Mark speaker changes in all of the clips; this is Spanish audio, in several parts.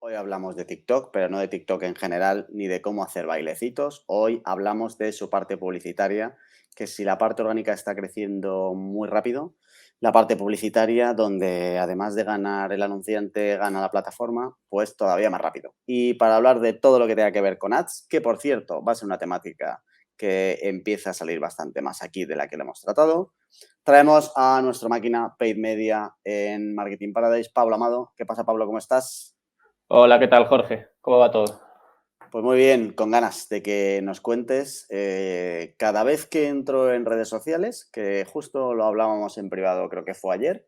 Speaker 1: Hoy hablamos de TikTok, pero no de TikTok en general, ni de cómo hacer bailecitos. Hoy hablamos de su parte publicitaria, que si la parte orgánica está creciendo muy rápido, la parte publicitaria, donde además de ganar el anunciante, gana la plataforma, pues todavía más rápido. Y para hablar de todo lo que tenga que ver con ads, que por cierto va a ser una temática que empieza a salir bastante más aquí de la que lo hemos tratado, traemos a nuestra máquina Paid Media en Marketing Paradise, Pablo Amado. ¿Qué pasa, Pablo? ¿Cómo estás?
Speaker 2: Hola, ¿qué tal, Jorge? ¿Cómo va todo?
Speaker 1: Pues muy bien, con ganas de que nos cuentes. Cada vez que entro en redes sociales, que justo lo hablábamos en privado, creo que fue ayer,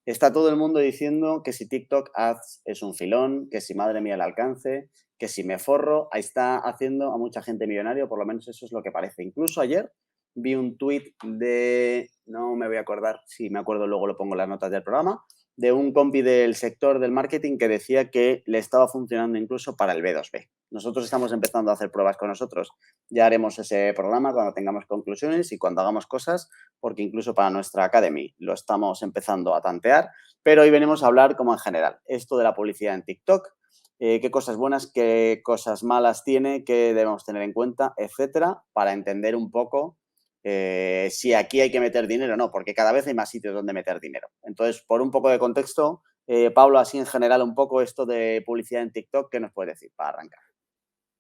Speaker 1: está todo el mundo diciendo que si TikTok Ads es un filón, que si madre mía el alcance, que si me forro, ahí está haciendo a mucha gente millonario, por lo menos eso es lo que parece. Incluso ayer vi un tuit de, no me voy a acordar, si me acuerdo luego lo pongo en las notas del programa, de un compi del sector del marketing que decía que le estaba funcionando incluso para el B2B. Nosotros estamos empezando a hacer pruebas con nosotros. Ya haremos ese programa cuando tengamos conclusiones y cuando hagamos cosas, porque incluso para nuestra Academy lo estamos empezando a tantear. Pero hoy venimos a hablar como en general. Esto de la publicidad en TikTok, qué cosas buenas, qué cosas malas tiene, qué debemos tener en cuenta, etcétera, para entender un poco si aquí hay que meter dinero o no, porque cada vez hay más sitios donde meter dinero. Entonces, por un poco de contexto, Pablo, así en general, un poco esto de publicidad en TikTok, ¿qué nos puede decir para arrancar?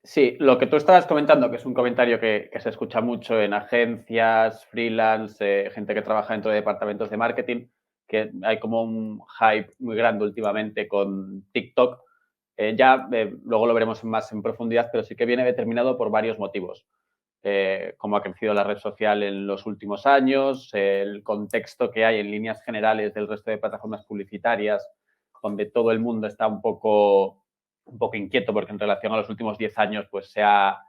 Speaker 2: Sí, lo que tú estabas comentando, que es un comentario que se escucha mucho en agencias, freelance, gente que trabaja dentro de departamentos de marketing, que hay como un hype muy grande últimamente con TikTok. Luego lo veremos más en profundidad, pero sí que viene determinado por varios motivos. Cómo ha crecido la red social en los últimos años, el contexto que hay en líneas generales del resto de plataformas publicitarias, donde todo el mundo está un poco inquieto porque en relación a los últimos 10 años pues se ha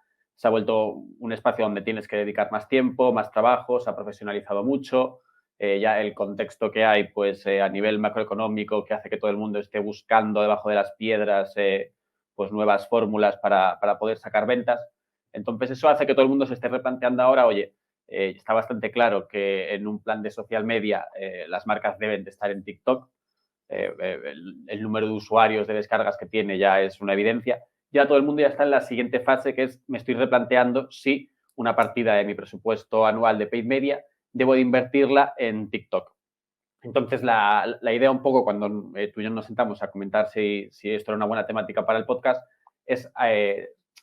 Speaker 2: vuelto un espacio donde tienes que dedicar más tiempo, más trabajo, se ha profesionalizado mucho. Ya el contexto que hay pues a nivel macroeconómico que hace que todo el mundo esté buscando debajo de las piedras pues nuevas fórmulas para poder sacar ventas. Entonces eso hace que todo el mundo se esté replanteando ahora, oye, está bastante claro que en un plan de social media las marcas deben de estar en TikTok, el número de usuarios, de descargas que tiene ya es una evidencia. Ya todo el mundo ya está en la siguiente fase, que es me estoy replanteando si una partida de mi presupuesto anual de paid media debo de invertirla en TikTok. Entonces, la idea un poco cuando tú y yo nos sentamos a comentar si esto era una buena temática para el podcast es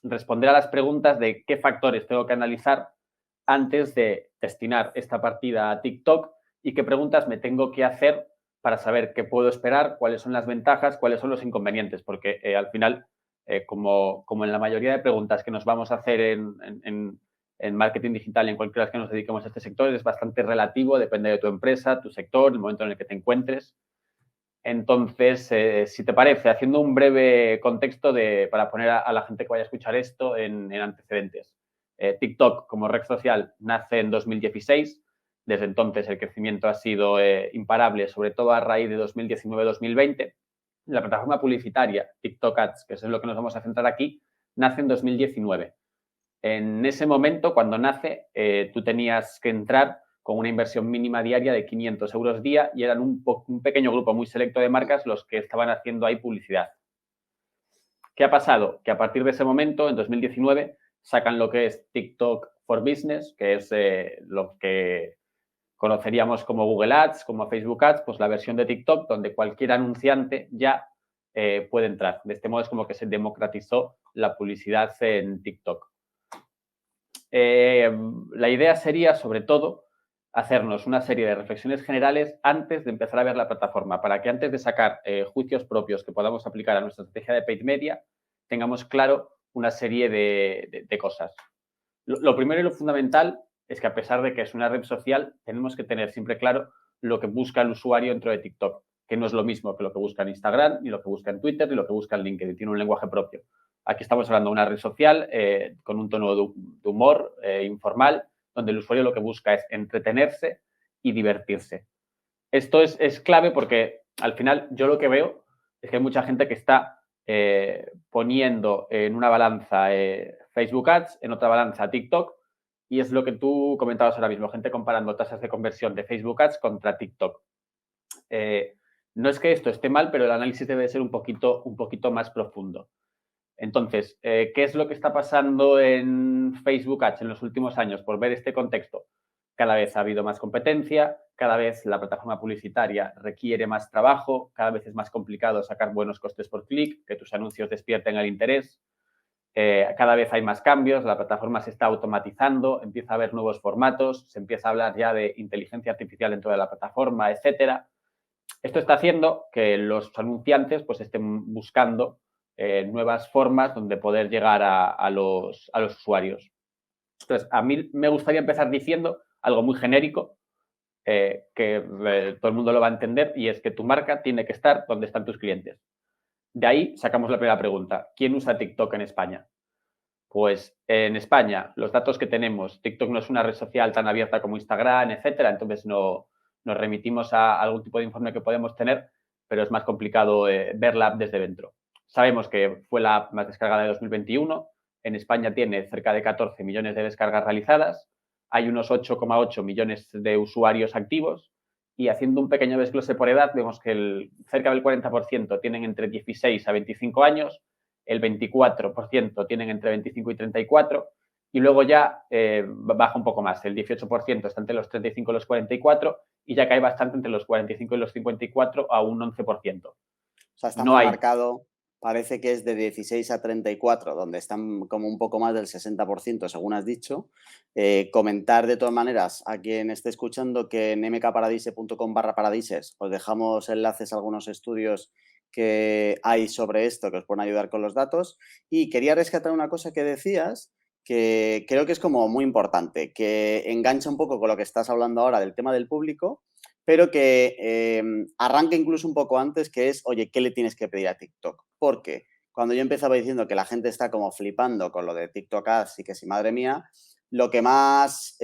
Speaker 2: responder a las preguntas de qué factores tengo que analizar antes de destinar esta partida a TikTok y qué preguntas me tengo que hacer para saber qué puedo esperar, cuáles son las ventajas, cuáles son los inconvenientes, porque al final, como en la mayoría de preguntas que nos vamos a hacer en marketing digital y en cualquiera que nos dediquemos a este sector, es bastante relativo, depende de tu empresa, tu sector, el momento en el que te encuentres. Entonces, si te parece, haciendo un breve contexto para poner a la gente que vaya a escuchar esto en antecedentes. TikTok como red social nace en 2016. Desde entonces el crecimiento ha sido imparable, sobre todo a raíz de 2019-2020. La plataforma publicitaria TikTok Ads, que es en lo que nos vamos a centrar aquí, nace en 2019. En ese momento, cuando nace, tú tenías que entrar con una inversión mínima diaria de 500 euros día y eran un pequeño grupo muy selecto de marcas los que estaban haciendo ahí publicidad. ¿Qué ha pasado? Que a partir de ese momento, en 2019, sacan lo que es TikTok for Business, que es lo que conoceríamos como Google Ads, como Facebook Ads, pues la versión de TikTok donde cualquier anunciante ya puede entrar. De este modo es como que se democratizó la publicidad en TikTok. La idea sería, sobre todo, hacernos una serie de reflexiones generales antes de empezar a ver la plataforma, para que antes de sacar juicios propios que podamos aplicar a nuestra estrategia de paid media, tengamos claro una serie de cosas. Lo primero y lo fundamental es que a pesar de que es una red social, tenemos que tener siempre claro lo que busca el usuario dentro de TikTok, que no es lo mismo que lo que busca en Instagram, ni lo que busca en Twitter, ni lo que busca en LinkedIn. Tiene un lenguaje propio. Aquí estamos hablando de una red social con un tono de humor informal, donde el usuario lo que busca es entretenerse y divertirse. Esto es clave porque al final yo lo que veo es que hay mucha gente que está poniendo en una balanza Facebook Ads, en otra balanza TikTok, y es lo que tú comentabas ahora mismo, gente comparando tasas de conversión de Facebook Ads contra TikTok. no es que esto esté mal, pero el análisis debe ser un poquito más profundo. Entonces, ¿qué es lo que está pasando en Facebook Ads en los últimos años? Por ver este contexto, cada vez ha habido más competencia, cada vez la plataforma publicitaria requiere más trabajo, cada vez es más complicado sacar buenos costes por clic, que tus anuncios despierten el interés, cada vez hay más cambios, la plataforma se está automatizando, empieza a haber nuevos formatos, se empieza a hablar ya de inteligencia artificial dentro de la plataforma, etcétera. Esto está haciendo que los anunciantes pues estén buscando nuevas formas donde poder llegar a los usuarios. Entonces, a mí me gustaría empezar diciendo algo muy genérico, que todo el mundo lo va a entender, y es que tu marca tiene que estar donde están tus clientes. De ahí sacamos la primera pregunta. ¿Quién usa TikTok en España? Pues en España, los datos que tenemos, TikTok no es una red social tan abierta como Instagram, etcétera, entonces no nos remitimos a algún tipo de informe que podemos tener, pero es más complicado ver la app desde dentro. Sabemos que fue la app más descargada de 2021, en España tiene cerca de 14 millones de descargas realizadas, hay unos 8,8 millones de usuarios activos y haciendo un pequeño desglose por edad, vemos que cerca del 40% tienen entre 16 a 25 años, el 24% tienen entre 25 y 34, y luego ya baja un poco más, el 18% está entre los 35 y los 44, y ya cae bastante entre los 45 y los 54 a un 11%.
Speaker 1: O sea, está
Speaker 2: No
Speaker 1: muy
Speaker 2: hay,
Speaker 1: marcado. Parece que es de 16 a 34, donde están como un poco más del 60%, según has dicho. Comentar de todas maneras a quien esté escuchando que en mkparadise.com/paradises os dejamos enlaces a algunos estudios que hay sobre esto que os pueden ayudar con los datos. Y quería rescatar una cosa que decías que creo que es como muy importante, que engancha un poco con lo que estás hablando ahora del tema del público, pero que arranca incluso un poco antes, que es, oye, ¿qué le tienes que pedir a TikTok? Porque cuando yo empezaba diciendo que la gente está como flipando con lo de TikTok Ads y que si, madre mía, lo que más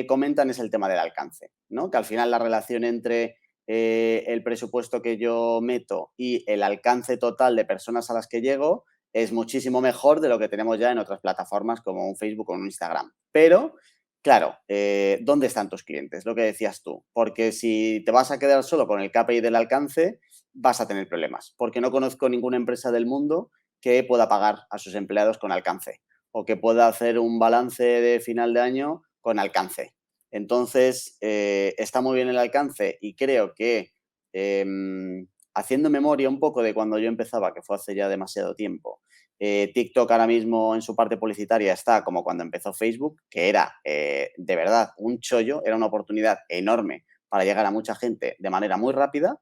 Speaker 1: comentan es el tema del alcance, ¿no? Que al final la relación entre el presupuesto que yo meto y el alcance total de personas a las que llego es muchísimo mejor de lo que tenemos ya en otras plataformas como un Facebook o un Instagram. Pero claro, ¿dónde están tus clientes? Lo que decías tú. Porque si te vas a quedar solo con el KPI del alcance, vas a tener problemas. Porque no conozco ninguna empresa del mundo que pueda pagar a sus empleados con alcance o que pueda hacer un balance de final de año con alcance. Entonces, está muy bien el alcance y creo que haciendo memoria un poco de cuando yo empezaba, que fue hace ya demasiado tiempo, TikTok ahora mismo en su parte publicitaria está como cuando empezó Facebook, que era de verdad un chollo, era una oportunidad enorme para llegar a mucha gente de manera muy rápida.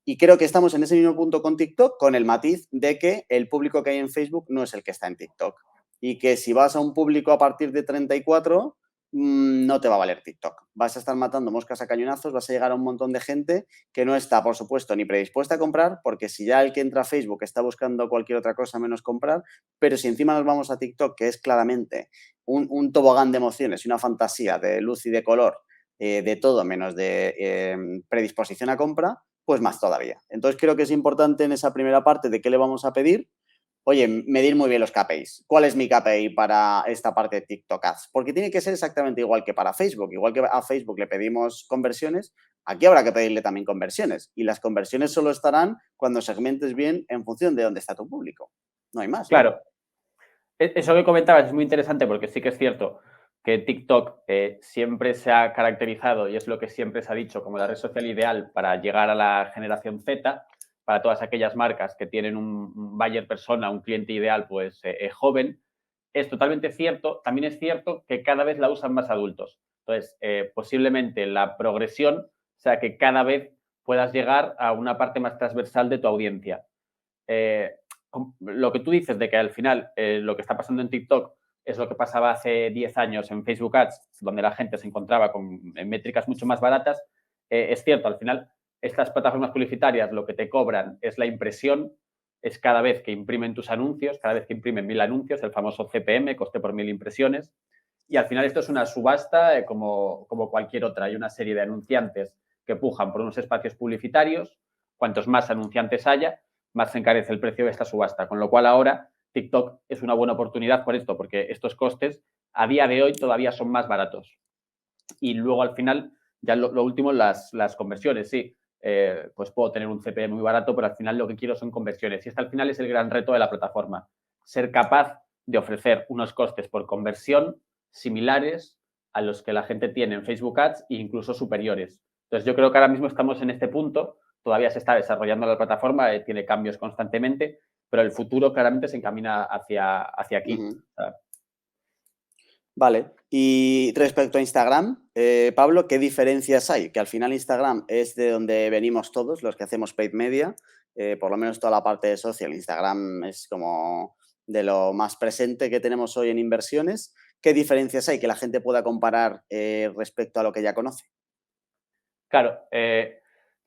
Speaker 1: Y creo que estamos en ese mismo punto con TikTok, con el matiz de que el público que hay en Facebook no es el que está en TikTok. Y que si vas a un público a partir de 34, no te va a valer TikTok. Vas a estar matando moscas a cañonazos, vas a llegar a un montón de gente que no está, por supuesto, ni predispuesta a comprar, porque si ya el que entra a Facebook está buscando cualquier otra cosa menos comprar, pero si encima nos vamos a TikTok, que es claramente un tobogán de emociones y una fantasía de luz y de color, de todo menos de predisposición a compra, pues más todavía. Entonces creo que es importante en esa primera parte de qué le vamos a pedir. Oye, medir muy bien los KPIs. ¿Cuál es mi KPI para esta parte de TikTok Ads? Porque tiene que ser exactamente igual que para Facebook. Igual que a Facebook le pedimos conversiones, aquí habrá que pedirle también conversiones. Y las conversiones solo estarán cuando segmentes bien en función de dónde está tu público. No hay más, ¿no?
Speaker 2: claro, eso que comentabas es muy interesante porque sí que es cierto que TikTok siempre se ha caracterizado, y es lo que siempre se ha dicho, como la red social ideal para llegar a la generación Z, para todas aquellas marcas que tienen un buyer persona, un cliente ideal, pues joven. Es totalmente cierto. También es cierto que cada vez la usan más adultos. Entonces, posiblemente la progresión sea que cada vez puedas llegar a una parte más transversal de tu audiencia. Eh, lo que tú dices de que al final lo que está pasando en TikTok es lo que pasaba hace 10 años en Facebook Ads, donde la gente se encontraba con métricas mucho más baratas, es cierto, al final estas plataformas publicitarias lo que te cobran es la impresión, es cada vez que imprimen tus anuncios, cada vez que imprimen 1000 anuncios, el famoso CPM, coste por 1000 impresiones, y al final esto es una subasta como cualquier otra. Hay una serie de anunciantes que pujan por unos espacios publicitarios, cuantos más anunciantes haya, más se encarece el precio de esta subasta. Con lo cual ahora TikTok es una buena oportunidad por esto, porque estos costes a día de hoy todavía son más baratos. Y luego al final, ya lo último, las conversiones, sí. pues puedo tener un CPM muy barato, pero al final lo que quiero son conversiones. Y este al final es el gran reto de la plataforma, ser capaz de ofrecer unos costes por conversión similares a los que la gente tiene en Facebook Ads e incluso superiores. Entonces, yo creo que ahora mismo estamos en este punto, todavía se está desarrollando la plataforma, tiene cambios constantemente, pero el futuro claramente se encamina hacia aquí.
Speaker 1: Ujú. Vale. Y respecto a Instagram, Pablo, ¿qué diferencias hay? Que al final Instagram es de donde venimos todos los que hacemos paid media, por lo menos toda la parte de social. Instagram es como de lo más presente que tenemos hoy en inversiones. ¿Qué diferencias hay que la gente pueda comparar respecto a lo que ya conoce?
Speaker 2: Claro,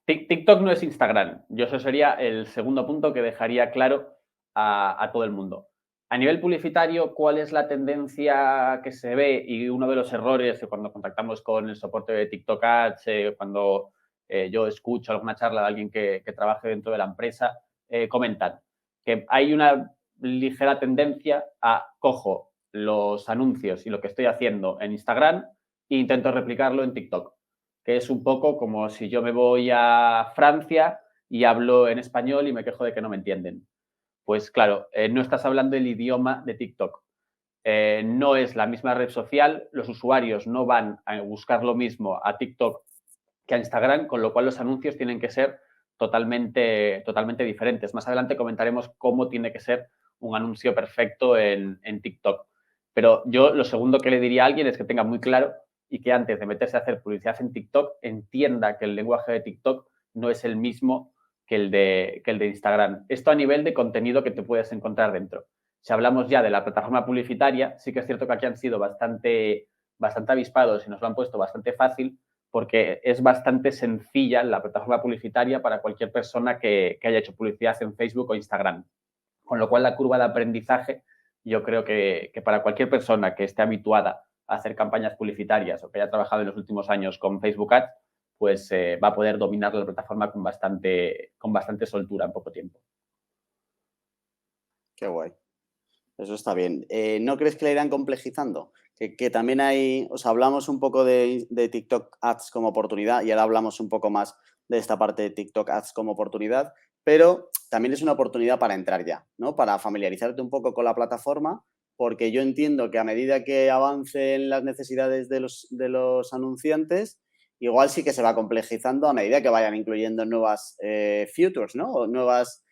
Speaker 2: TikTok no es Instagram. Yo eso sería el segundo punto que dejaría claro a todo el mundo. A nivel publicitario, ¿cuál es la tendencia que se ve? Y uno de los errores cuando contactamos con el soporte de TikTok Ads, cuando yo escucho alguna charla de alguien que trabaje dentro de la empresa, comentan que hay una ligera tendencia a cojo los anuncios y lo que estoy haciendo en Instagram e intento replicarlo en TikTok, que es un poco como si yo me voy a Francia y hablo en español y me quejo de que no me entienden. Pues claro, no estás hablando el idioma de TikTok. No es la misma red social, los usuarios no van a buscar lo mismo a TikTok que a Instagram, con lo cual los anuncios tienen que ser totalmente diferentes. Más adelante comentaremos cómo tiene que ser un anuncio perfecto en TikTok. Pero yo lo segundo que le diría a alguien es que tenga muy claro y que antes de meterse a hacer publicidad en TikTok entienda que el lenguaje de TikTok no es el mismo que el de Instagram. Esto a nivel de contenido que te puedes encontrar dentro. Si hablamos ya de la plataforma publicitaria, sí que es cierto que aquí han sido bastante avispados y nos lo han puesto bastante fácil, porque es bastante sencilla la plataforma publicitaria para cualquier persona que haya hecho publicidad en Facebook o Instagram. Con lo cual, la curva de aprendizaje, yo creo que para cualquier persona que esté habituada a hacer campañas publicitarias o que haya trabajado en los últimos años con Facebook Ads, pues va a poder dominar la plataforma con bastante soltura en poco tiempo.
Speaker 1: Qué guay. Eso está bien. ¿No crees que la irán complejizando? Que también hay, o sea, hablamos un poco de TikTok Ads como oportunidad y ahora hablamos un poco más de esta parte de TikTok Ads como oportunidad, pero también es una oportunidad para entrar ya, ¿no? Para familiarizarte un poco con la plataforma, porque yo entiendo que a medida que avancen las necesidades de los anunciantes, igual sí que se va complejizando a medida que vayan incluyendo nuevas features, ¿no? O nuevas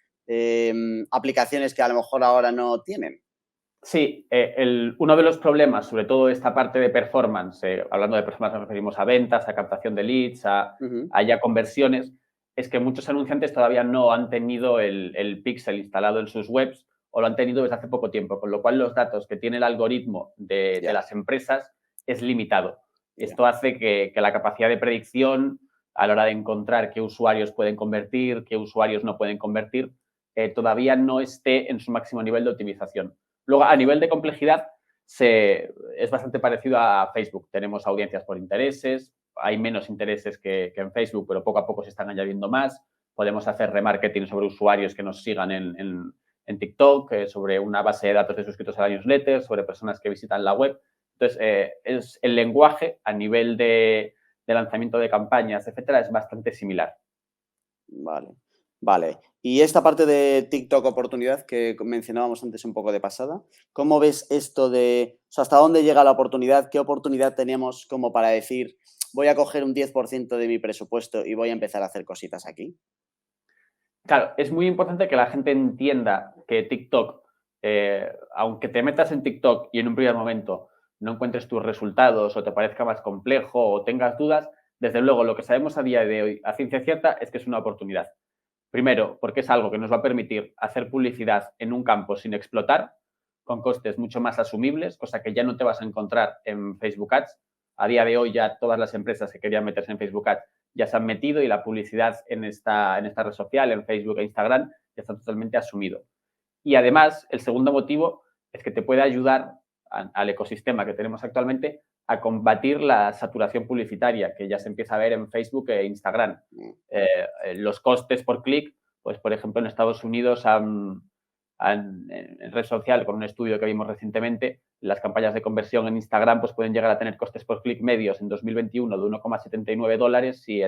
Speaker 1: aplicaciones que a lo mejor ahora no tienen.
Speaker 2: Sí, uno de los problemas, sobre todo esta parte de performance, hablando de performance nos referimos a ventas, a captación de leads,
Speaker 1: Ujú.
Speaker 2: a ya conversiones, es que muchos anunciantes todavía no han tenido el pixel instalado en sus webs o lo han tenido desde hace poco tiempo, con lo cual los datos que tiene el algoritmo de
Speaker 1: Ya,
Speaker 2: las empresas es limitado.
Speaker 1: ya.
Speaker 2: Esto hace que la capacidad de predicción a la hora de encontrar qué usuarios pueden convertir, qué usuarios no pueden convertir, todavía no esté en su máximo nivel de optimización. Luego, a nivel de complejidad, es bastante parecido a Facebook. Tenemos audiencias por intereses, hay menos intereses que en Facebook, pero poco a poco se están añadiendo más. Podemos hacer remarketing sobre usuarios que nos sigan en TikTok, sobre una base de datos de suscritos a la newsletter, sobre personas que visitan la web. Entonces, es el lenguaje a nivel de lanzamiento de campañas, etcétera, es bastante similar.
Speaker 1: Vale, vale. Y esta parte de TikTok oportunidad que mencionábamos antes un poco de pasada, ¿cómo ves esto de, o sea, hasta dónde llega la oportunidad? ¿Qué oportunidad tenemos como para decir, voy a coger un 10% de mi presupuesto y voy a empezar a hacer cositas aquí?
Speaker 2: Claro, es muy importante que la gente entienda que TikTok, aunque te metas en TikTok y en un primer momento no encuentres tus resultados o te parezca más complejo o tengas dudas, desde luego lo que sabemos a día de hoy a ciencia cierta es que es una oportunidad. Primero, porque es algo que nos va a permitir hacer publicidad en un campo sin explotar, con costes mucho más asumibles, cosa que ya no te vas a encontrar en Facebook Ads. A día de hoy ya todas las empresas que querían meterse en Facebook Ads ya se han metido y la publicidad en esta red social, en Facebook e Instagram, ya está totalmente asumido. Y además, el segundo motivo es que te puede ayudar al ecosistema que tenemos actualmente a combatir la saturación publicitaria que ya se empieza a ver en Facebook e Instagram.
Speaker 1: Mm.
Speaker 2: Los costes por clic, pues por ejemplo en Estados Unidos en red social, con un estudio que vimos recientemente, las campañas de conversión en Instagram pues pueden llegar a tener costes por clic medios en 2021 de $1,79 y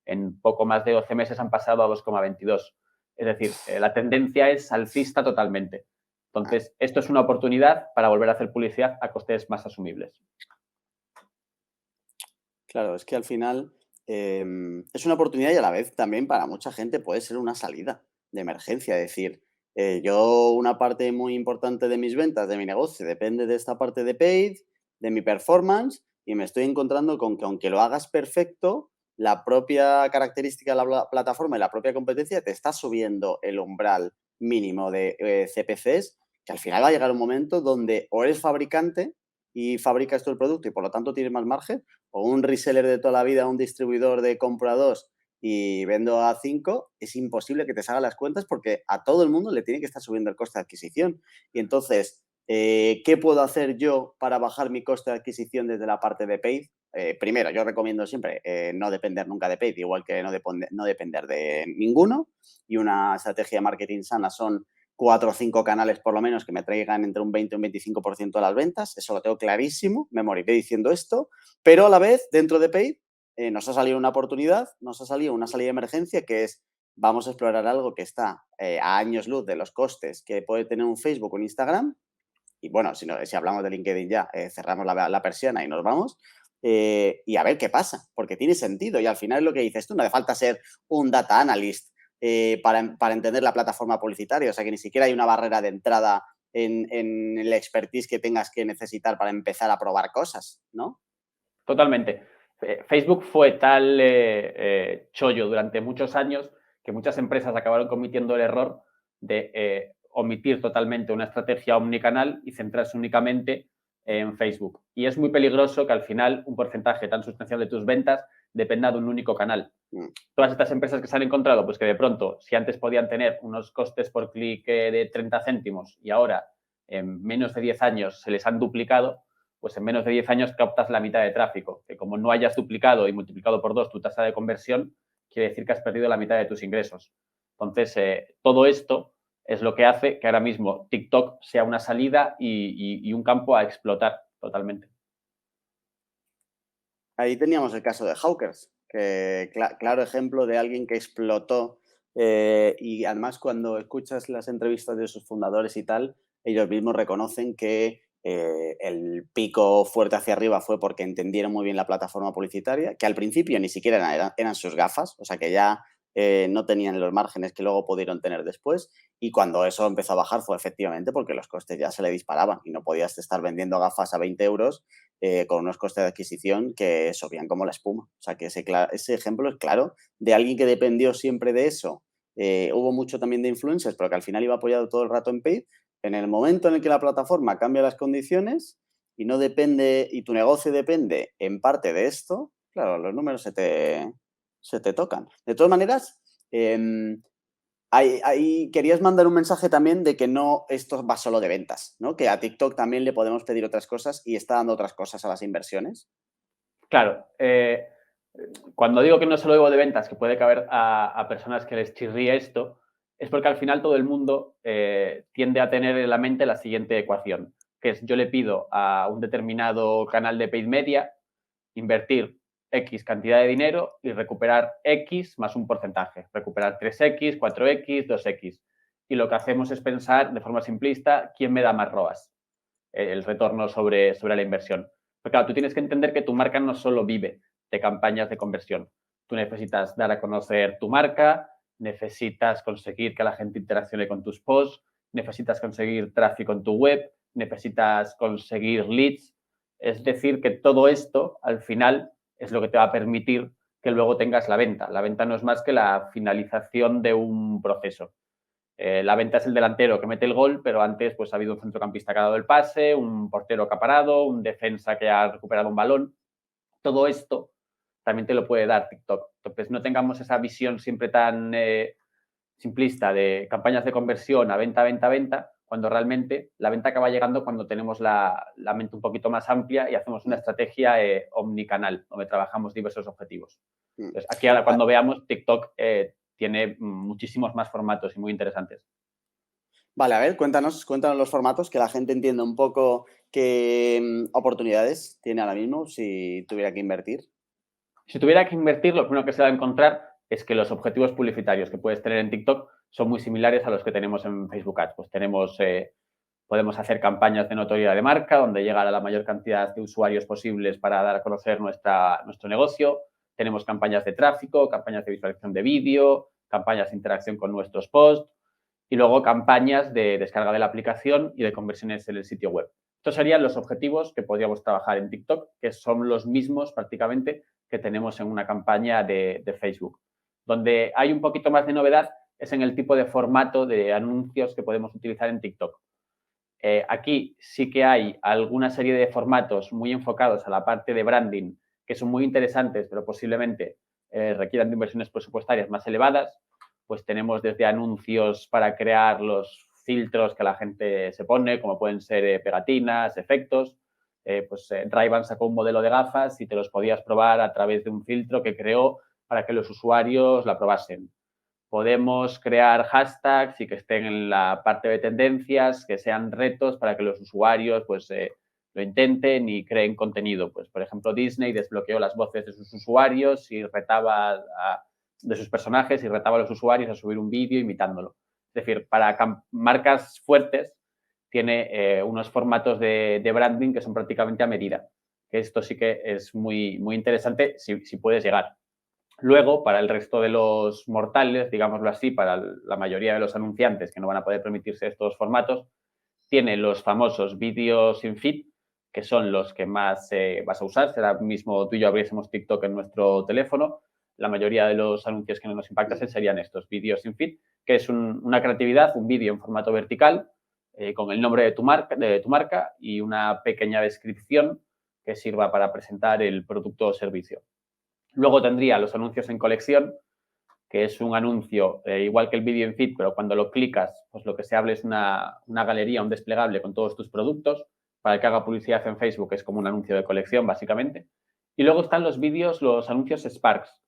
Speaker 2: en poco más de 12 meses han pasado a 2,22. Es decir, la tendencia es alcista totalmente. Entonces, esto es una oportunidad para volver a hacer publicidad a costes más asumibles.
Speaker 1: Claro, es que al final es una oportunidad y a la vez también para mucha gente puede ser una salida de emergencia. Es decir, yo una parte muy importante de mis ventas, de mi negocio, depende de esta parte de paid, de mi performance, y me estoy encontrando con que aunque lo hagas perfecto, la propia característica de la plataforma y la propia competencia te está subiendo el umbral mínimo de CPCs, que al final va a llegar un momento donde o eres fabricante y fabricas tú el producto y por lo tanto tienes más margen, o un reseller de toda la vida, un distribuidor de compro a 2 y vendo a 5, es imposible que te salgan las cuentas porque a todo el mundo le tiene que estar subiendo el coste de adquisición. Y entonces, ¿qué puedo hacer yo para bajar mi coste de adquisición desde la parte de paid? Primero, yo recomiendo siempre no depender nunca de paid, igual que no depender de ninguno. Y una estrategia de marketing sana son 4 o 5 canales por lo menos que me traigan entre un 20 y un 25% de las ventas. Eso lo tengo clarísimo, me moriré diciendo esto. Pero a la vez, dentro de paid, nos ha salido una oportunidad, nos ha salido una salida de emergencia que es, vamos a explorar algo que está a años luz de los costes que puede tener un Facebook o un Instagram. Y bueno, si hablamos de LinkedIn ya, cerramos la persiana y nos vamos. Y a ver qué pasa, porque tiene sentido. Y al final es lo que dices tú, no hace falta ser un data analyst para entender la plataforma publicitaria. O sea, que ni siquiera hay una barrera de entrada en el expertise que tengas que necesitar para empezar a probar cosas, ¿no?
Speaker 2: Totalmente. Facebook fue tal chollo durante muchos años que muchas empresas acabaron cometiendo el error de omitir totalmente una estrategia omnicanal y centrarse únicamente en Facebook. Y es muy peligroso que al final un porcentaje tan sustancial de tus ventas dependa de un único canal. Todas estas empresas que se han encontrado, pues que de pronto, si antes podían tener unos costes por clic de 30 céntimos y ahora en menos de 10 años se les han duplicado, pues en menos de 10 años captas la mitad de tráfico, que como no hayas duplicado y multiplicado por 2 tu tasa de conversión, quiere decir que has perdido la mitad de tus ingresos. Entonces, todo esto es lo que hace que ahora mismo TikTok sea una salida y un campo a explotar totalmente.
Speaker 1: Ahí teníamos el caso de Hawkers, que claro ejemplo de alguien que explotó y además cuando escuchas las entrevistas de sus fundadores y tal, ellos mismos reconocen que el pico fuerte hacia arriba fue porque entendieron muy bien la plataforma publicitaria, que al principio ni siquiera eran sus gafas, o sea que ya no tenían los márgenes que luego pudieron tener después, y cuando eso empezó a bajar fue efectivamente porque los costes ya se le disparaban y no podías estar vendiendo gafas a 20 euros con unos costes de adquisición que subían como la espuma. O sea, que ese ejemplo es claro de alguien que dependió siempre de eso. Hubo mucho también de influencers, pero que al final iba apoyado todo el rato en paid. En el momento en el que la plataforma cambia las condiciones y no depende, y tu negocio depende en parte de esto, claro, los números se te tocan. De todas maneras, ahí querías mandar un mensaje también de que no esto va solo de ventas, ¿no? Que a TikTok también le podemos pedir otras cosas y está dando otras cosas a las inversiones.
Speaker 2: Claro, cuando digo que no solo digo de ventas, que puede caber a personas que les chirríe esto, es porque al final todo el mundo tiende a tener en la mente la siguiente ecuación, que es yo le pido a un determinado canal de paid media invertir X cantidad de dinero y recuperar X más un porcentaje, recuperar 3X, 4X, 2X. Y lo que hacemos es pensar de forma simplista quién me da más ROAS, el retorno sobre la inversión. Pero claro, tú tienes que entender que tu marca no solo vive de campañas de conversión. Tú necesitas dar a conocer tu marca, necesitas conseguir que la gente interaccione con tus posts, necesitas conseguir tráfico en tu web, necesitas conseguir leads. Es decir, que todo esto al final es lo que te va a permitir que luego tengas la venta. La venta no es más que la finalización de un proceso. La venta es el delantero que mete el gol, pero antes pues ha habido un centrocampista que ha dado el pase, un portero que ha parado, un defensa que ha recuperado un balón. Todo esto también te lo puede dar TikTok. Entonces, no tengamos esa visión siempre tan simplista de campañas de conversión a venta, venta, venta, cuando realmente la venta acaba llegando cuando tenemos la mente un poquito más amplia y hacemos una estrategia omnicanal, donde trabajamos diversos objetivos. Entonces, aquí ahora cuando veamos, TikTok tiene muchísimos más formatos y muy interesantes.
Speaker 1: Vale, a ver, cuéntanos los formatos, que la gente entienda un poco qué oportunidades tiene ahora mismo si tuviera que invertir.
Speaker 2: Si tuviera que invertir, lo primero que se va a encontrar es que los objetivos publicitarios que puedes tener en TikTok son muy similares a los que tenemos en Facebook Ads. Pues podemos hacer campañas de notoriedad de marca, donde llega a la mayor cantidad de usuarios posibles para dar a conocer nuestro negocio. Tenemos campañas de tráfico, campañas de visualización de vídeo, campañas de interacción con nuestros posts y luego campañas de descarga de la aplicación y de conversiones en el sitio web. Estos serían los objetivos que podríamos trabajar en TikTok, que son los mismos prácticamente que tenemos en una campaña de Facebook. Donde hay un poquito más de novedad es en el tipo de formato de anuncios que podemos utilizar en TikTok. Aquí sí que hay alguna serie de formatos muy enfocados a la parte de branding que son muy interesantes, pero posiblemente requieran de inversiones presupuestarias más elevadas. Pues tenemos desde anuncios para crear los filtros que la gente se pone, como pueden ser pegatinas, efectos. Ray-Ban sacó un modelo de gafas y te los podías probar a través de un filtro que creó para que los usuarios la probasen. Podemos crear hashtags y que estén en la parte de tendencias, que sean retos para que los usuarios lo intenten y creen contenido. Pues, por ejemplo, Disney desbloqueó las voces de sus usuarios y de sus personajes y retaba a los usuarios a subir un vídeo imitándolo. Es decir, para marcas fuertes tiene unos formatos de branding que son prácticamente a medida. Que esto sí que es muy, muy interesante si puedes llegar. Luego, para el resto de los mortales, digámoslo así, para la mayoría de los anunciantes que no van a poder permitirse estos formatos, tiene los famosos vídeos sin feed, que son los que más vas a usar. Si ahora mismo tú y yo abriésemos TikTok en nuestro teléfono, la mayoría de los anuncios que no nos impactasen serían estos vídeos sin feed, que es una creatividad, un vídeo en formato vertical con el nombre de tu marca y una pequeña descripción que sirva para presentar el producto o servicio. Luego tendría los anuncios en colección, que es un anuncio igual que el vídeo en feed, pero cuando lo clicas, pues lo que se habla es una galería, un desplegable con todos tus productos. Para el que haga publicidad en Facebook es como un anuncio de colección, básicamente. Y luego están los vídeos, los anuncios Sparks,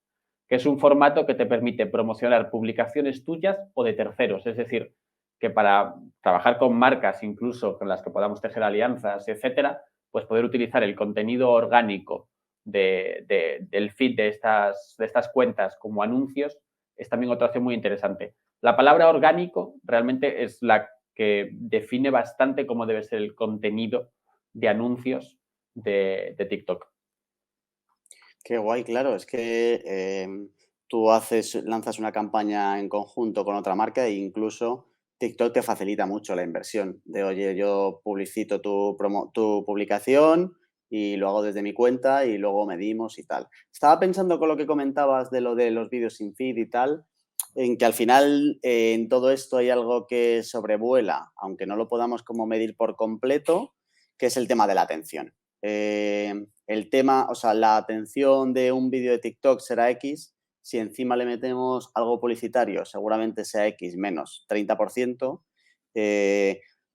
Speaker 2: que es un formato que te permite promocionar publicaciones tuyas o de terceros. Es decir, que para trabajar con marcas, incluso con las que podamos tejer alianzas, etcétera, pues poder utilizar el contenido orgánico del feed de estas cuentas como anuncios es también otra opción muy interesante. La palabra orgánico realmente es la que define bastante cómo debe ser el contenido de anuncios de TikTok.
Speaker 1: Qué guay, claro, es que tú lanzas una campaña en conjunto con otra marca e incluso TikTok te facilita mucho la inversión de, oye, yo publicito tu publicación y lo hago desde mi cuenta y luego medimos y tal. Estaba pensando con lo que comentabas de lo de los vídeos sin feed y tal, en que al final en todo esto hay algo que sobrevuela, aunque no lo podamos como medir por completo, que es el tema de la atención. El tema, o sea, la atención de un vídeo de TikTok será X, si encima le metemos algo publicitario, seguramente sea X menos 30%.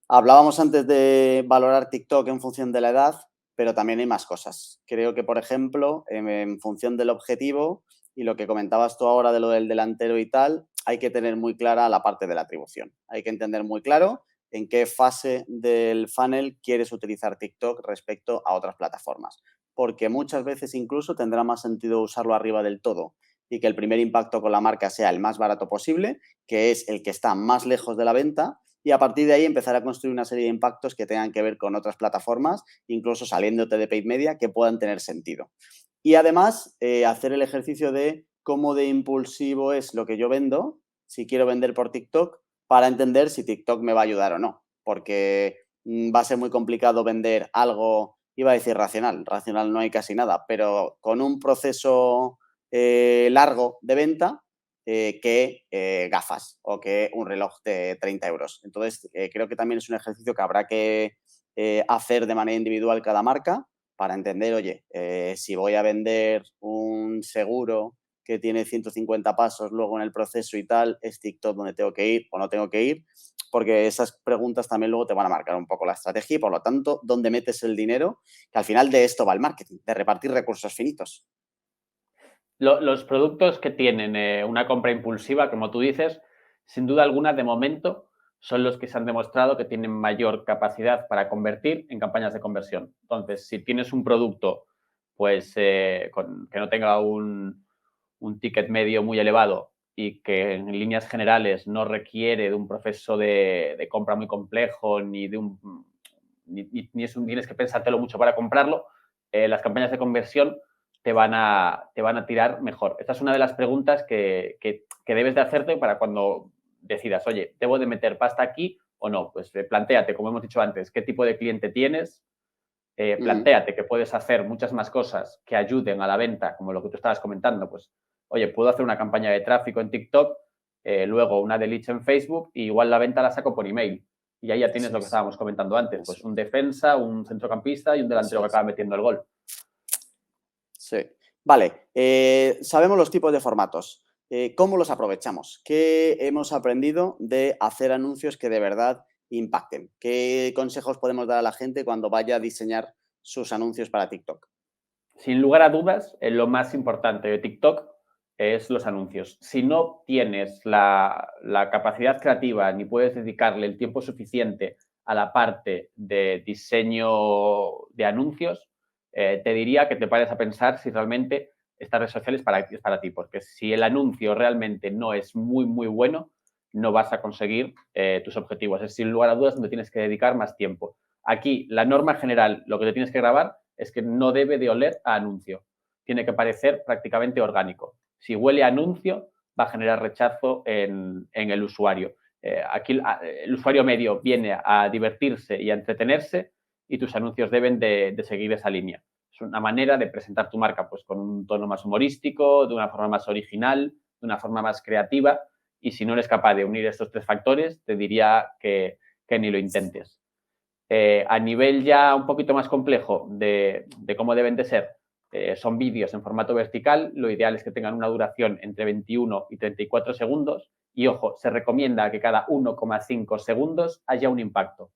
Speaker 1: Hablábamos antes de valorar TikTok en función de la edad, pero también hay más cosas. Creo que, por ejemplo, en función del objetivo y lo que comentabas tú ahora de lo del delantero y tal, hay que tener muy clara la parte de la atribución. Hay que entender muy claro en qué fase del funnel quieres utilizar TikTok respecto a otras plataformas. Porque muchas veces incluso tendrá más sentido usarlo arriba del todo y que el primer impacto con la marca sea el más barato posible, que es el que está más lejos de la venta, y a partir de ahí empezar a construir una serie de impactos que tengan que ver con otras plataformas, incluso saliéndote de paid media, que puedan tener sentido. Y además, hacer el ejercicio de cómo de impulsivo es lo que yo vendo, si quiero vender por TikTok, para entender si TikTok me va a ayudar o no. Porque va a ser muy complicado vender algo, iba a decir racional no hay casi nada, pero con un proceso largo de venta que gafas o que un reloj de 30 euros. Entonces, creo que también es un ejercicio que habrá que hacer de manera individual cada marca para entender, oye, si voy a vender un seguro que tiene 150 pasos luego en el proceso y tal, ¿es TikTok donde tengo que ir o no tengo que ir? Porque esas preguntas también luego te van a marcar un poco la estrategia y, por lo tanto, dónde metes el dinero, que al final de esto va el marketing, de repartir recursos finitos.
Speaker 2: Los productos que tienen una compra impulsiva, como tú dices, sin duda alguna, de momento, son los que se han demostrado que tienen mayor capacidad para convertir en campañas de conversión. Entonces, si tienes un producto pues que no tenga un ticket medio muy elevado y que en líneas generales no requiere de un proceso de compra muy complejo ni de tienes que pensártelo mucho para comprarlo, las campañas de conversión te van a tirar mejor. Esta es una de las preguntas que debes de hacerte para cuando decidas, oye, ¿debo de meter pasta aquí o no? Pues plantéate, como hemos dicho antes, qué tipo de cliente tienes, plantéate que puedes hacer muchas más cosas que ayuden a la venta, como lo que tú estabas comentando, pues, oye, puedo hacer una campaña de tráfico en TikTok, luego una de leads en Facebook y igual la venta la saco por email. Y ahí ya tienes
Speaker 1: Eso
Speaker 2: lo que
Speaker 1: es.
Speaker 2: estábamos comentando antes, pues
Speaker 1: Eso,
Speaker 2: un defensa, un centrocampista y un delantero
Speaker 1: eso
Speaker 2: que
Speaker 1: es.
Speaker 2: acaba metiendo el gol.
Speaker 1: Sí. Vale, sabemos los tipos de formatos. ¿Cómo los aprovechamos? ¿Qué hemos aprendido de hacer anuncios que de verdad impacten? ¿Qué consejos podemos dar a la gente cuando vaya a diseñar sus anuncios para TikTok?
Speaker 2: Sin lugar a dudas, lo más importante de TikTok es los anuncios. Si no tienes la capacidad creativa ni puedes dedicarle el tiempo suficiente a la parte de diseño de anuncios, te diría que te pares a pensar si realmente esta red social es para ti, porque si el anuncio realmente no es muy, muy bueno, no vas a conseguir tus objetivos. Es sin lugar a dudas donde tienes que dedicar más tiempo. Aquí, la norma general, lo que te tienes que grabar es que no debe de oler a anuncio. Tiene que parecer prácticamente orgánico. Si huele a anuncio, va a generar rechazo en el usuario. Aquí el usuario medio viene a divertirse y a entretenerse y tus anuncios deben de seguir esa línea. Es una manera de presentar tu marca pues, con un tono más humorístico, de una forma más original, de una forma más creativa. Y si no eres capaz de unir estos tres factores, te diría que ni lo intentes. A nivel ya un poquito más complejo de cómo deben de ser, son vídeos en formato vertical. Lo ideal es que tengan una duración entre 21 y 34 segundos. Y ojo, se recomienda que cada 1,5 segundos haya un impacto.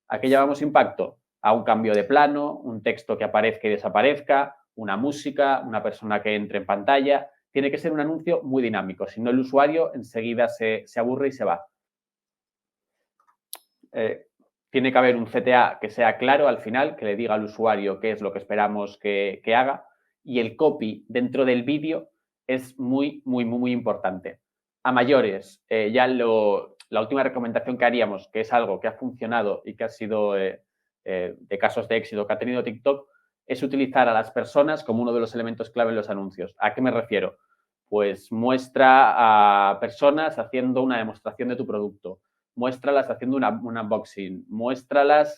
Speaker 2: ¿A qué llamamos impacto? A un cambio de plano, un texto que aparezca y desaparezca, una música, una persona que entre en pantalla. Tiene que ser un anuncio muy dinámico, si no el usuario enseguida se aburre y se va. Tiene que haber un CTA que sea claro al final, que le diga al usuario qué es lo que esperamos que haga. Y el copy dentro del vídeo es muy, muy, muy, muy importante. A mayores, la última recomendación que haríamos, que es algo que ha funcionado y que ha sido de casos de éxito que ha tenido TikTok, es utilizar a las personas como uno de los elementos clave en los anuncios. ¿A qué me refiero? Pues muestra a personas haciendo una demostración de tu producto, muéstralas haciendo un unboxing, muéstralas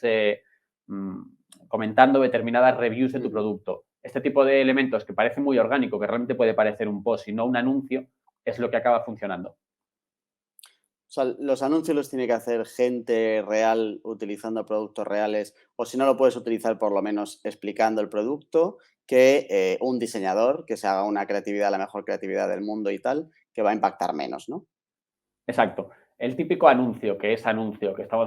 Speaker 2: comentando determinadas reviews de tu producto. Este tipo de elementos que parece muy orgánico, que realmente puede parecer un post y no un anuncio, es lo que acaba funcionando.
Speaker 1: O sea, los anuncios los tiene que hacer gente real utilizando productos reales, o si no lo puedes utilizar por lo menos explicando el producto, que un diseñador que se haga una creatividad, la mejor creatividad del mundo y tal, que va a impactar menos, ¿no?
Speaker 2: Exacto. El típico anuncio, que estamos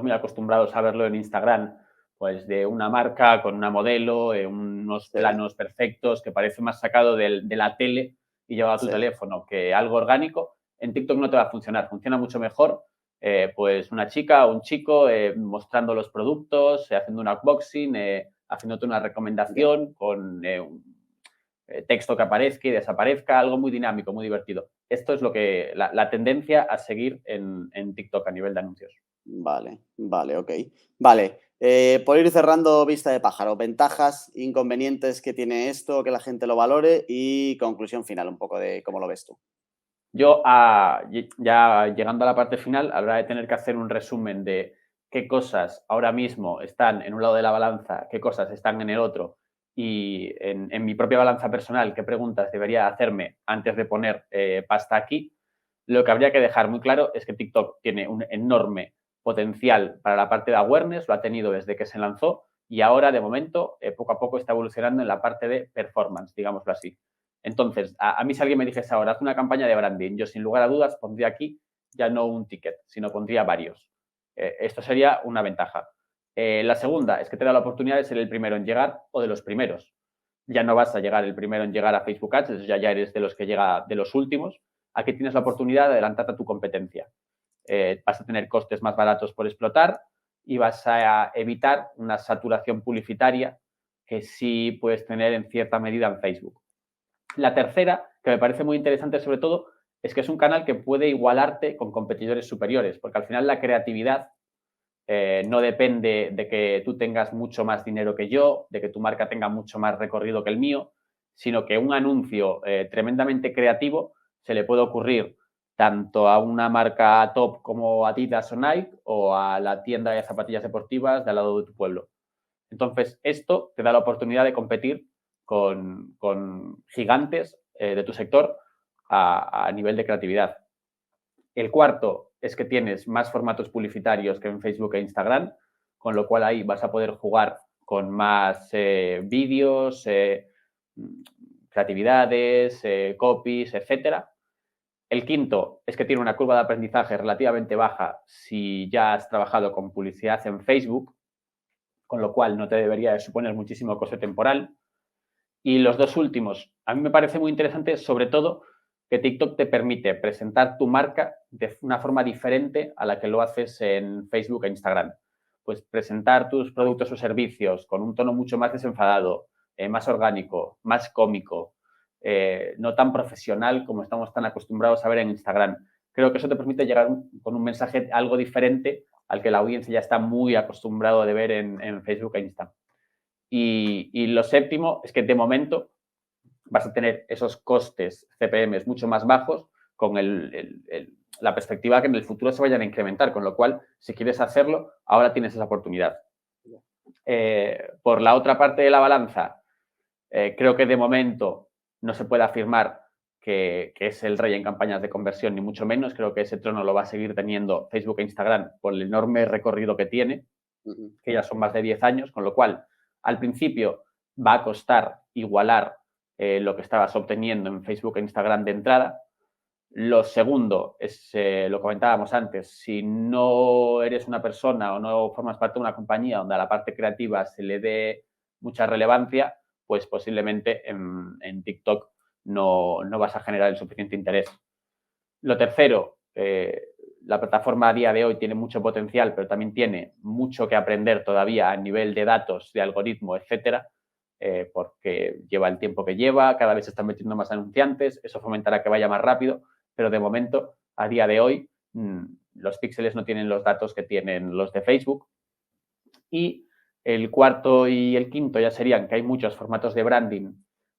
Speaker 2: muy acostumbrados a verlo en Instagram, pues de una marca con una modelo, unos
Speaker 1: Sí,
Speaker 2: planos perfectos, que parece más sacado de la tele y llevado a tu
Speaker 1: sí.
Speaker 2: teléfono que algo orgánico, en TikTok no te va a funcionar. Funciona mucho mejor, pues una chica o un chico mostrando los productos, haciendo un unboxing, haciéndote una
Speaker 1: Ya.
Speaker 2: recomendación con un texto que aparezca y desaparezca, algo muy dinámico, muy divertido. Esto es lo que la tendencia a seguir en TikTok a nivel de anuncios.
Speaker 1: Vale, vale, ok. Vale, por ir cerrando vista de pájaro, ventajas, inconvenientes que tiene esto, que la gente lo valore y conclusión final, un poco de cómo lo ves tú.
Speaker 2: Yo, ya llegando a la parte final, habrá de tener que hacer un resumen de qué cosas ahora mismo están en un lado de la balanza, qué cosas están en el otro y en mi propia balanza personal, qué preguntas debería hacerme antes de poner pasta aquí. Lo que habría que dejar muy claro es que TikTok tiene un enorme potencial para la parte de awareness, lo ha tenido desde que se lanzó y ahora, de momento, poco a poco está evolucionando en la parte de performance, digámoslo así. Entonces, a mí si alguien me dijese ahora, haz una campaña de branding, yo sin lugar a dudas pondría aquí ya no un ticket, sino pondría varios. Esto sería una ventaja. La segunda es que te da la oportunidad de ser el primero en llegar o de los primeros. Ya no vas a llegar el primero en llegar a Facebook Ads, eso ya eres de los que llega de los últimos. Aquí tienes la oportunidad de adelantarte a tu competencia. Vas a tener costes más baratos por explotar y vas a evitar una saturación publicitaria que sí puedes tener en cierta medida en Facebook. La tercera, que me parece muy interesante sobre todo, es que es un canal que puede igualarte con competidores superiores, porque al final la creatividad no depende de que tú tengas mucho más dinero que yo, de que tu marca tenga mucho más recorrido que el mío, sino que un anuncio tremendamente creativo se le puede ocurrir tanto a una marca top como Adidas o Nike o a la tienda de zapatillas deportivas de al lado de tu pueblo. Entonces, esto te da la oportunidad de competir con gigantes de tu sector a nivel de creatividad. El cuarto es que tienes más formatos publicitarios que en Facebook e Instagram, con lo cual ahí vas a poder jugar con más vídeos, creatividades, copies, etcétera. El quinto es que tiene una curva de aprendizaje relativamente baja si ya has trabajado con publicidad en Facebook, con lo cual no te debería de suponer muchísimo coste temporal. Y los dos últimos, a mí me parece muy interesante, sobre todo, que TikTok te permite presentar tu marca de una forma diferente a la que lo haces en Facebook e Instagram. Pues presentar tus productos o servicios con un tono mucho más desenfadado, más orgánico, más cómico, no tan profesional como estamos tan acostumbrados a ver en Instagram. Creo que eso te permite llegar con un mensaje algo diferente al que la audiencia ya está muy acostumbrado de ver en Facebook e Instagram. Y lo séptimo es que de momento vas a tener esos costes CPMs mucho más bajos con la perspectiva que en el futuro se vayan a incrementar, con lo cual, si quieres hacerlo, ahora tienes esa oportunidad. Por la otra parte de la balanza, creo que de momento no se puede afirmar que es el rey en campañas de conversión, ni mucho menos. Creo que ese trono lo va a seguir teniendo Facebook e Instagram por el enorme recorrido que tiene, que ya son más de 10 años, con lo cual, al principio va a costar igualar lo que estabas obteniendo en Facebook e Instagram de entrada. Lo segundo es, lo comentábamos antes, si no eres una persona o no formas parte de una compañía donde a la parte creativa se le dé mucha relevancia, pues posiblemente en TikTok no vas a generar el suficiente interés. Lo tercero, la plataforma a día de hoy tiene mucho potencial, pero también tiene mucho que aprender todavía a nivel de datos, de algoritmo, etcétera, porque lleva el tiempo que lleva, cada vez se están metiendo más anunciantes, eso fomentará que vaya más rápido, pero de momento, a día de hoy, los píxeles no tienen los datos que tienen los de Facebook. Y el cuarto y el quinto ya serían que hay muchos formatos de branding,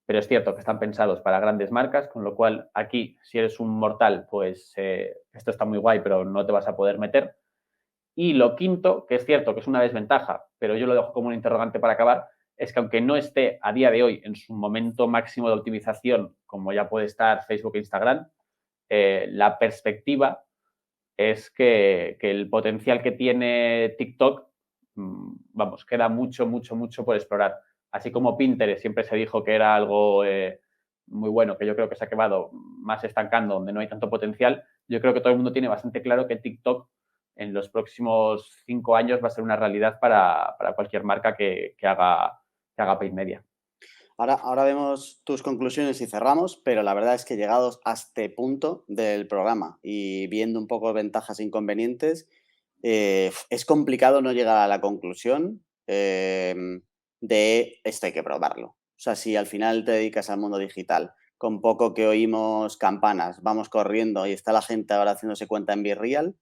Speaker 2: pero es cierto que están pensados para grandes marcas, con lo cual aquí, si eres un mortal, pues esto está muy guay, pero no te vas a poder meter. Y lo quinto, que es cierto que es una desventaja, pero yo lo dejo como un interrogante para acabar, es que aunque no esté a día de hoy en su momento máximo de optimización, como ya puede estar Facebook e Instagram, la perspectiva es que el potencial que tiene TikTok, vamos, queda mucho, mucho, mucho por explorar. Así como Pinterest siempre se dijo que era algo muy bueno, que yo creo que se ha quedado más estancando, donde no hay tanto potencial, yo creo que todo el mundo tiene bastante claro que TikTok en los próximos 5 años va a ser una realidad para cualquier marca que haga paid media.
Speaker 1: Ahora vemos tus conclusiones y cerramos, pero la verdad es que llegados a este punto del programa y viendo un poco ventajas e inconvenientes, es complicado no llegar a la conclusión de esto hay que probarlo. O sea, si al final te dedicas al mundo digital, con poco que oímos campanas, vamos corriendo y está la gente ahora haciéndose cuenta en BeReal,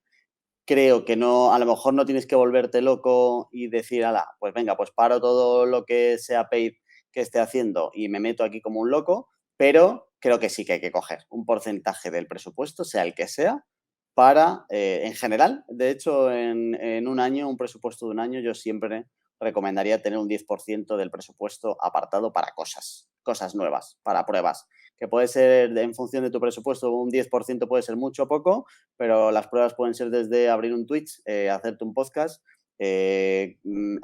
Speaker 1: creo que no, a lo mejor no tienes que volverte loco y decir, ala, pues venga, pues paro todo lo que sea paid que esté haciendo y me meto aquí como un loco, pero creo que sí que hay que coger un porcentaje del presupuesto, sea el que sea, para, en general, de hecho, en un año, un presupuesto de un año, yo siempre recomendaría tener un 10% del presupuesto apartado para cosas nuevas, para pruebas, que puede ser en función de tu presupuesto, un 10% puede ser mucho o poco, pero las pruebas pueden ser desde abrir un Twitch, hacerte un podcast,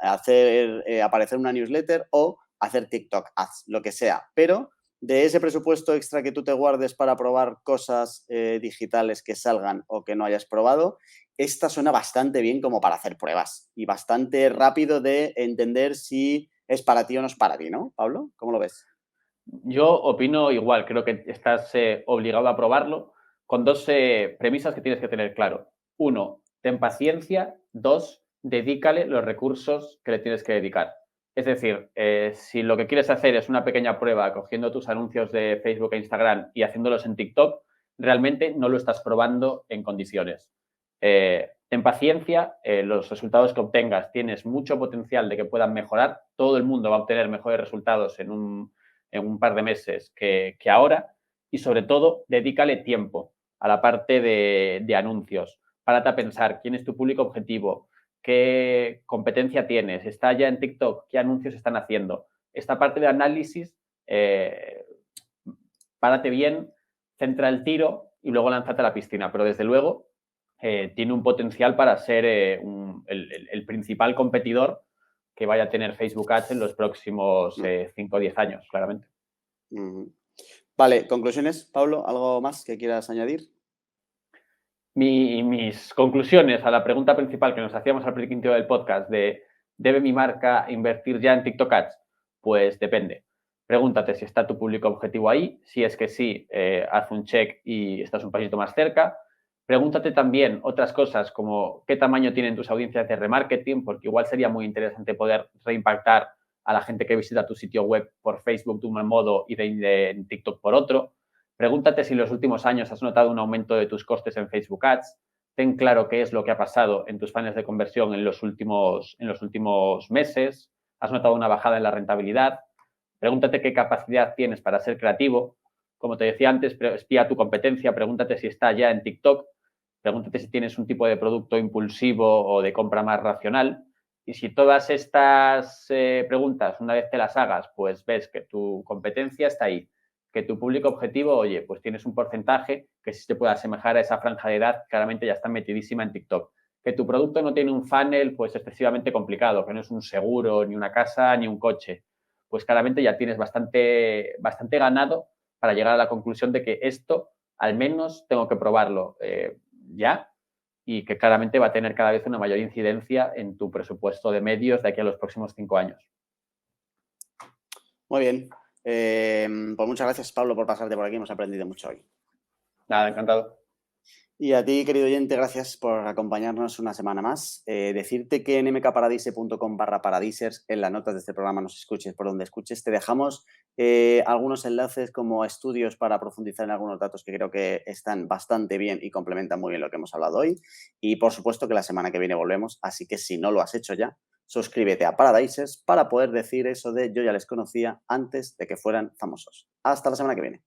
Speaker 1: hacer aparecer una newsletter o hacer TikTok ads, lo que sea. Pero de ese presupuesto extra que tú te guardes para probar cosas digitales que salgan o que no hayas probado, esta suena bastante bien como para hacer pruebas y bastante rápido de entender si es para ti o no es para ti, ¿no, Pablo? ¿Cómo lo ves?
Speaker 2: Yo opino igual, creo que estás obligado a probarlo con dos premisas que tienes que tener claro. Uno, ten paciencia. Dos, dedícale los recursos que le tienes que dedicar. Es decir, si lo que quieres hacer es una pequeña prueba cogiendo tus anuncios de Facebook e Instagram y haciéndolos en TikTok, realmente no lo estás probando en condiciones. Ten paciencia, los resultados que obtengas tienes mucho potencial de que puedan mejorar. Todo el mundo va a obtener mejores resultados en un par de meses que ahora y sobre todo dedícale tiempo a la parte de anuncios. Párate a pensar quién es tu público objetivo, qué competencia tienes, está ya en TikTok, qué anuncios están haciendo. Esta parte de análisis, párate bien, centra el tiro y luego lánzate a la piscina. Pero desde luego tiene un potencial para ser el principal competidor que vaya a tener Facebook Ads en los próximos 5 o 10 años, claramente.
Speaker 1: Vale, conclusiones, Pablo, ¿algo más que quieras añadir?
Speaker 2: Mis conclusiones a la pregunta principal que nos hacíamos al principio del podcast de ¿debe mi marca invertir ya en TikTok Ads? Pues depende. Pregúntate si está tu público objetivo ahí. Si es que sí, haz un check y estás un pasito más cerca. Pregúntate también otras cosas como qué tamaño tienen tus audiencias de remarketing, porque igual sería muy interesante poder reimpactar a la gente que visita tu sitio web por Facebook de un modo y de TikTok por otro. Pregúntate si en los últimos años has notado un aumento de tus costes en Facebook Ads. Ten claro qué es lo que ha pasado en tus funnels de conversión en los últimos meses. ¿Has notado una bajada en la rentabilidad? Pregúntate qué capacidad tienes para ser creativo. Como te decía antes, espía tu competencia. Pregúntate si está ya en TikTok. Pregúntate si tienes un tipo de producto impulsivo o de compra más racional. Y si todas estas preguntas, una vez te las hagas, pues ves que tu competencia está ahí, que tu público objetivo, oye, pues tienes un porcentaje que sí te puede asemejar a esa franja de edad, claramente ya está metidísima en TikTok. Que tu producto no tiene un funnel pues excesivamente complicado, que no es un seguro, ni una casa, ni un coche, pues claramente ya tienes bastante ganado para llegar a la conclusión de que esto al menos tengo que probarlo ya y que claramente va a tener cada vez una mayor incidencia en tu presupuesto de medios de aquí a los próximos 5 años.
Speaker 1: Muy bien. Pues muchas gracias, Pablo, por pasarte por aquí. Hemos aprendido mucho hoy.
Speaker 2: Nada, encantado.
Speaker 1: Y a ti, querido oyente, gracias por acompañarnos una semana más. Decirte que en mkparadise.com/paradisers, en las notas de este programa, nos escuches por donde escuches, te dejamos algunos enlaces como estudios para profundizar en algunos datos que creo que están bastante bien y complementan muy bien lo que hemos hablado hoy. Y por supuesto que la semana que viene volvemos, así que si no lo has hecho ya, suscríbete a Paradisers para poder decir eso de yo ya les conocía antes de que fueran famosos. Hasta la semana que viene.